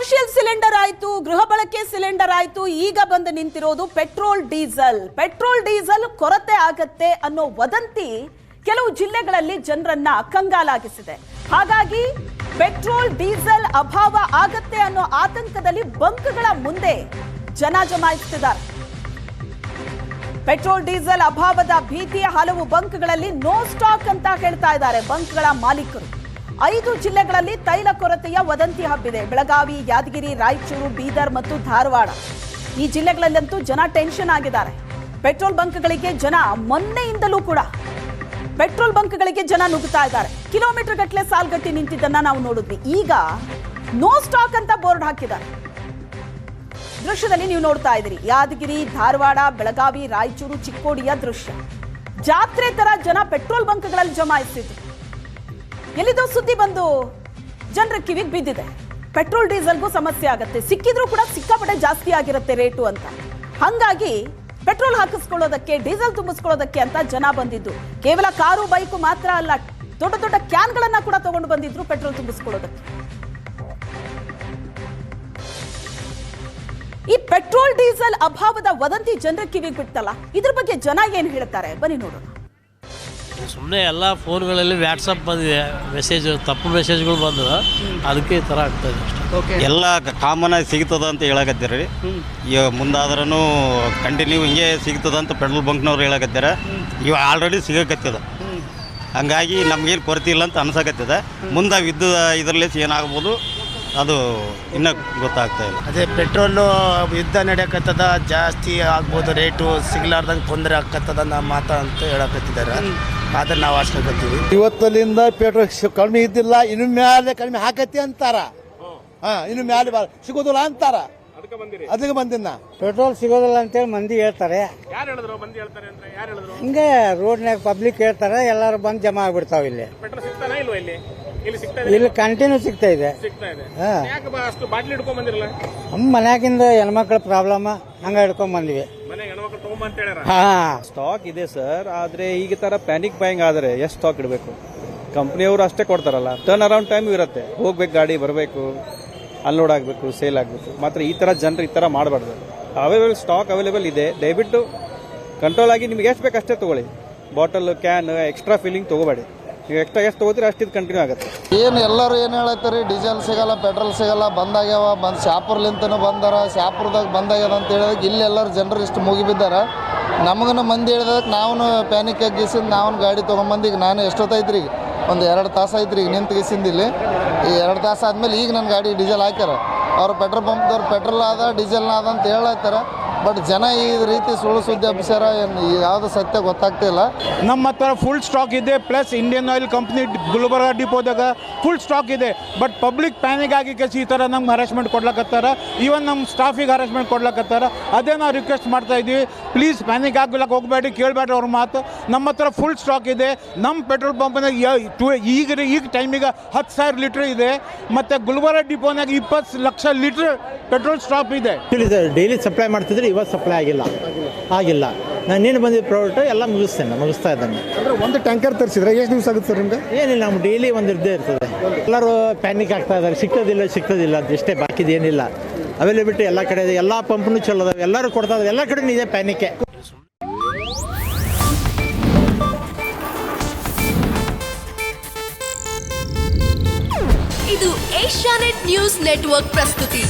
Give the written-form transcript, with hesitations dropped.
Commercial cylinder ಆಯ್ತು, ಗೃಹ ಬಳಕೆ ಸಿಲಿಂಡರ್ ಆಯ್ತು, ಈಗ ಬಂದು ನಿಂತಿರೋದು ಪೆಟ್ರೋಲ್ ಡೀಸೆಲ್ ಕೊರತೆ ಆಗತ್ತೆ ಅನ್ನೋ ವದಂತಿ ಕೆಲವು ಜಿಲ್ಲೆಗಳಲ್ಲಿ ಜನರನ್ನ ಕಂಗಾಲಾಗಿಸಿದೆ. ಹಾಗಾಗಿ ಪೆಟ್ರೋಲ್ ಡೀಸೆಲ್ ಅಭಾವ ಆಗತ್ತೆ ಅನ್ನೋ ಆತಂಕದಲ್ಲಿ ಬಂಕ್ಗಳ ಮುಂದೆ ಜನ ಜಮಾಯಿಸುತ್ತಿದ್ದಾರೆ. ಪೆಟ್ರೋಲ್ ಡೀಸೆಲ್ ಅಭಾವದ ಭೀತಿಯ ಹಲವು ಬಂಕ್ಗಳಲ್ಲಿ ನೋ ಸ್ಟಾಕ್ ಅಂತ ಹೇಳ್ತಾ ಇದ್ದಾರೆ ಬಂಕ್ಗಳ ಮಾಲೀಕರು. 5 ಜಿಲ್ಲೆಗಳಲ್ಲಿ ತೈಲ ಕೊರತೆಯ ವದಂತಿ ಹಬ್ಬಿದೆ. ಬೆಳಗಾವಿ, ಯಾದಗಿರಿ, ರಾಯಚೂರು, ಬೀದರ್ ಮತ್ತು ಧಾರವಾಡ ಈ ಜಿಲ್ಲೆಗಳಲ್ಲಂತೂ ಜನ ಟೆನ್ಷನ್ ಆಗಿದ್ದಾರೆ. ಪೆಟ್ರೋಲ್ ಬಂಕ್ಗಳಿಗೆ ಜನ ಮೊನ್ನೆಯಿಂದಲೂ ಕೂಡ ಪೆಟ್ರೋಲ್ ಬಂಕ್ಗಳಿಗೆ ಜನ ನುಗ್ಗುತ್ತಾ ಇದ್ದಾರೆ. ಕಿಲೋಮೀಟರ್ ಗಟ್ಟಲೆ ಸಾಲ್ಗಟ್ಟಿ ನಿಂತಿದ್ದನ್ನ ನಾವು ನೋಡಿದ್ವಿ. ಈಗ ನೋ ಸ್ಟಾಕ್ ಅಂತ ಬೋರ್ಡ್ ಹಾಕಿದ್ದಾರೆ. ದೃಶ್ಯದಲ್ಲಿ ನೀವು ನೋಡ್ತಾ ಇದ್ದೀರಿ ಯಾದಗಿರಿ, ಧಾರವಾಡ, ಬೆಳಗಾವಿ, ರಾಯಚೂರು, ಚಿಕ್ಕೋಡಿಯ ದೃಶ್ಯ. ಜಾತ್ರೆ ತರ ಜನ ಪೆಟ್ರೋಲ್ ಬಂಕ್ಗಳಲ್ಲಿ ಜಮಾಯಿಸಿದ್ರು. ಎಲ್ಲಿದೋ ಸುದ್ದಿ ಬಂದು ಜನರ ಕಿವಿಗೆ ಬಿದ್ದಿದೆ. ಪೆಟ್ರೋಲ್ ಡೀಸೆಲ್ಗೂ ಸಮಸ್ಯೆ ಆಗತ್ತೆ, ಸಿಕ್ಕಿದ್ರೂ ಕೂಡ ಸಿಕ್ಕಾಪಟ್ಟೆ ಜಾಸ್ತಿ ಆಗಿರುತ್ತೆ ರೇಟು ಅಂತ. ಹಾಗಾಗಿ ಪೆಟ್ರೋಲ್ ಹಾಕಿಸ್ಕೊಳ್ಳೋದಕ್ಕೆ, ಡೀಸೆಲ್ ತುಂಬಿಸ್ಕೊಳ್ಳೋದಕ್ಕೆ ಅಂತ ಜನ ಬಂದಿದ್ದು. ಕೇವಲ ಕಾರು, ಬೈಕು ಮಾತ್ರ ಅಲ್ಲ, ದೊಡ್ಡ ದೊಡ್ಡ ಕ್ಯಾನ್ಗಳನ್ನ ಕೂಡ ತಗೊಂಡು ಬಂದಿದ್ರು ಪೆಟ್ರೋಲ್ ತುಂಬಿಸ್ಕೊಳ್ಳೋದಕ್ಕೆ. ಈ ಪೆಟ್ರೋಲ್ ಡೀಸೆಲ್ ಅಭಾವದ ವದಂತಿ ಜನರ ಕಿವಿಗೆ ಬಿಟ್ಟಲ್ಲ, ಇದ್ರ ಬಗ್ಗೆ ಜನ ಏನ್ ಹೇಳ್ತಾರೆ ಬನ್ನಿ ನೋಡೋಣ. ಸುಮ್ಮನೆ ಎಲ್ಲ ಫೋನ್ಗಳಲ್ಲಿ ವ್ಯಾಟ್ಸಪ್ ಬಂದಿದೆ, ಮೆಸೇಜ್ ತಪ್ಪು ಮೆಸೇಜ್ಗಳು ಬಂದದ, ಅದಕ್ಕೆ ಈ ಥರ ಆಗ್ತದೆ ಅಷ್ಟೇ. ಎಲ್ಲ ಕಾಮನ್ ಆಗಿ ಸಿಗ್ತದ ಅಂತ ಹೇಳಕತ್ತೀರಿ. ಈಗ ಮುಂದಾದ್ರೂ ಕಂಟಿನ್ಯೂ ಹಿಂಗೆ ಸಿಗ್ತದ ಅಂತ ಪೆಟ್ರೋಲ್ ಬಂಕ್ನವ್ರು ಹೇಳಕತ್ತಾರೆ. ಇವು ಆಲ್ರೆಡಿ ಸಿಗಕತ್ತದ, ಹಂಗಾಗಿ ನಮಗೇನು ಕೊರತೆ ಇಲ್ಲ ಅಂತ ಅನ್ಸಕತ್ತದ. ಮುಂದೆ ವಿದ್ಯುತ್ ಇದರಲ್ಲಿ ಏನಾಗ್ಬೋದು ಅದು ಇನ್ನೂ ಗೊತ್ತಾಗ್ತಾ ಇಲ್ಲ. ಅದೇ ಪೆಟ್ರೋಲು ಯುದ್ಧ ನಡೆಯಕತ್ತದ, ಜಾಸ್ತಿ ಆಗ್ಬೋದು, ರೇಟು ಸಿಗ್ಲಾರ್ದಂಗೆ ತೊಂದರೆ ಆಗ್ತದ ನಮ್ಮ ಮಾತಾ ಅಂತ ಹೇಳಕತ್ತಿದ್ದಾರೆ. ಆದ್ರೆ ನಾವು ಆಸ್ಕತ್ತೀವಿ. ಇವತ್ತಲಿಂದ ಪೆಟ್ರೋಲ್ ಕಡಿಮೆ ಇದ್ದಿಲ್ಲ, ಇನ್ನು ಮ್ಯಾಲೆ ಕಡಿಮೆ ಹಾಕತಿ ಅಂತಾರ. ಇನ್ನು ಮ್ಯಾಲೆ ಸಿಗೋದಿಲ್ಲ ಅಂತಾರ. ಅದಕ್ಕೆ ಬಂದಿನ ಪೆಟ್ರೋಲ್ ಸಿಗೋದಿಲ್ಲ ಅಂತೇಳಿ ಮಂದಿ ಹೇಳ್ತಾರೆ. ಹಿಂಗೆ ರೋಡ್ನಾಗ ಪಬ್ಲಿಕ್ ಹೇಳ್ತಾರೆ, ಎಲ್ಲಾರು ಬಂದು ಜಮಾ ಆಗ್ಬಿಡ್ತಾವ. ಇಲ್ಲಿ ಕಂಟಿನ್ಯೂ ಸಿಗ್ತಾ ಇದೆ. ನಮ್ಮ ಮನ್ಯಾಗಿಂದ ಹೆಣ್ಮಕ್ಳ ಪ್ರಾಬ್ಲಮ್ ಹಂಗ ಹಿಡ್ಕೊಂಡ್ ಬಂದಿವಿ. ಸ್ಟಾಕ್ ಇದೆ ಸರ್, ಆದ್ರೆ ಈಗ ತರ ಪ್ಯಾನಿಕ್ ಬೈಂಗ್ ಆದ್ರೆ ಎಷ್ಟು ಸ್ಟಾಕ್ ಇಡಬೇಕು? ಕಂಪ್ನಿಯವರು ಅಷ್ಟೇ ಕೊಡ್ತಾರಲ್ಲ, ಟರ್ನ್ ಅರೌಂಡ್ ಟೈಮ್ ಇರುತ್ತೆ. ಹೋಗ್ಬೇಕು, ಗಾಡಿ ಬರಬೇಕು, ಅನ್ಲೋಡ್ ಆಗಬೇಕು, ಸೇಲ್ ಆಗಬೇಕು. ಮಾತ್ರ ಈ ತರ ಜನರು ಈ ತರ ಮಾಡಬಾರ್ದು. ಸ್ಟಾಕ್ ಅವೈಲೇಬಲ್ ಇದೆ, ದಯವಿಟ್ಟು ಕಂಟ್ರೋಲ್ ಆಗಿ ನಿಮ್ಗೆ ಎಷ್ಟು ಬೇಕು ಅಷ್ಟೇ ತಗೊಳ್ಳಿ. ಬಾಟಲ್, ಕ್ಯಾನ್, ಎಕ್ಸ್ಟ್ರಾ ಫಿಲ್ಲಿಂಗ್ ತಗೋಬೇಡಿ. ನೀವು ಎಕ್ಸ್ಟ್ರಾ ಎಷ್ಟು ತಗೋತೀರಿ ಅಷ್ಟು ಇದು ಕಂಟಿನ್ಯೂ ಆಗುತ್ತೆ. ಏನು ಎಲ್ಲರೂ ಏನು ಹೇಳತ್ತಾರೆ, ಡೀಸೆಲ್ ಸಿಗಲ್ಲ, ಪೆಟ್ರೋಲ್ ಸಿಗಲ್ಲ, ಬಂದಾಗ್ಯಾವ, ಶಾಪುರ್ಲಿಂತನೂ ಬಂದಾರ, ಶಾಪುರದಾಗ ಬಂದಾಗ್ಯದ ಅಂತ ಹೇಳಿದಾಗ ಇಲ್ಲಿ ಎಲ್ಲರೂ ಜನರು ಇಷ್ಟು ಮುಗಿಬಿದ್ದಾರೆ. ನಮಗೂ ಮಂದಿ ಹೇಳಿದಾಗ ನಾವು ಪ್ಯಾನಿಕ್ ಆಗಿಸಿಂದ ನಾವು ಗಾಡಿ ತೊಗೊಂಬಂದು ಈಗ ನಾನು ಎಷ್ಟೊತ್ತೈತ್ರಿ, ಈಗ ಒಂದು 2 ತಾಸು ಐತ್ರಿ ಈಗ ನಿಂತ್ಗಿಸಿಂದ ಇಲ್ಲಿ. ಈ 2 ತಾಸು ಆದಮೇಲೆ ಈಗ ನನ್ನ ಗಾಡಿ ಡೀಸೆಲ್ ಹಾಕ್ಯಾರ. ಅವ್ರು ಪೆಟ್ರೋಲ್ ಪಂಪ್ದವ್ರು ಪೆಟ್ರೋಲ್ ಆದ ಡೀಸೆಲ್ನ ಆದ ಅಂತ ಹೇಳತ್ತಾರೆ. ಬಟ್ ಜನ ಈ ರೀತಿ ಸುಳ್ಳು ಸುದ್ದಿ ಹಬ್ಬಿಸ್ಯಾರ, ಯಾವುದು ಸತ್ಯ ಗೊತ್ತಾಗ್ತಿಲ್ಲ. ನಮ್ಮ ಹತ್ರ ಫುಲ್ ಸ್ಟಾಕ್ ಇದೆ, plus Indian oil company Gulbarga ಡಿಪೋದಾಗ ಫುಲ್ ಸ್ಟಾಕ್ ಇದೆ. ಬಟ್ ಪಬ್ಲಿಕ್ ಪ್ಯಾನಿಕ್ ಆಗಿ ಈ ಥರ ನಮ್ಗೆ ಹರಾಸ್ಮೆಂಟ್ ಕೊಡ್ಲಕತ್ತಾರ. ಈವನ್ ನಮ್ಮ ಸ್ಟಾಫಿಗೆ ಹರಾಸ್ಮೆಂಟ್ ಕೊಡ್ಲಕತ್ತಾರ. ಅದೇ ನಾವು ರಿಕ್ವೆಸ್ಟ್ ಮಾಡ್ತಾ ಇದ್ದೀವಿ, ಪ್ಲೀಸ್ ಪ್ಯಾನಿಕ್ ಆಗ್ಲಿಕ್ಕೆ ಹೋಗಬೇಡಿ, ಕೇಳಬೇಡ್ರಿ ಅವ್ರ ಮಾತು. ನಮ್ಮ ಹತ್ರ ಫುಲ್ ಸ್ಟಾಕ್ ಇದೆ. ನಮ್ಮ ಪೆಟ್ರೋಲ್ ಪಂಪ್ನಾಗ ಈಗ ಟೈಮಿಗೆ 10,000 ಲೀಟ್ರ್ ಇದೆ. ಮತ್ತು ಗುಲ್ಬರ್ಗ ಡಿಪೋನಾಗ 20 ಲಕ್ಷ ಲೀಟ್ರ್ ಪೆಟ್ರೋಲ್ ಸ್ಟಾಕ್ ಇದೆ. ಡೈಲಿ ಸಪ್ಲೈ ಮಾಡ್ತಿದ್ರೆ ಇವತ್ತು ಸಪ್ಲೈ ಆಗಿಲ್ಲ. ನಾನೇನು ಬಂದಿದ್ದ ಪ್ರಾಡಕ್ಟ್ ಎಲ್ಲ ಮುಗಿಸ್ತಾ ಇದ್ದಾನೆ. ಒಂದು ಟ್ಯಾಂಕರ್ ತರಿಸಿದ್ರೆ ಎಷ್ಟು ದಿವಸ ಆಗುತ್ತೆ ಸರ್ ನಿಮ್ಗೆ? ಏನಿಲ್ಲ, ನಮ್ಮ ಡೈಲಿ ಒಂದು ಇದ್ದೇ ಇರ್ತದೆ. ಎಲ್ಲರೂ ಪ್ಯಾನಿಕ್ ಆಗ್ತಾ ಇದ್ದಾರೆ, ಸಿಗ್ತದಿಲ್ಲ ಅಂತ ಇಷ್ಟೇ, ಬಾಕಿದೇನಿಲ್ಲ. ಅವೈಲೇಬಿಲಿಟಿ ಎಲ್ಲ ಕಡೆ ಇದೆ, ಎಲ್ಲ ಪಂಪ್ನು ಚಲೋ ಅದಾವೆ, ಎಲ್ಲರೂ ಕೊಡ್ತಾ ಇದ್ದಾರೆ, ಎಲ್ಲ ಕಡೆ ಇದೆ ಪ್ಯಾನಿಕ್ಕೆ. ಇದು ಏಷ್ಯಾನೆಟ್ ನ್ಯೂಸ್ ನೆಟ್ವರ್ಕ್ ಪ್ರಸ್ತುತಿ.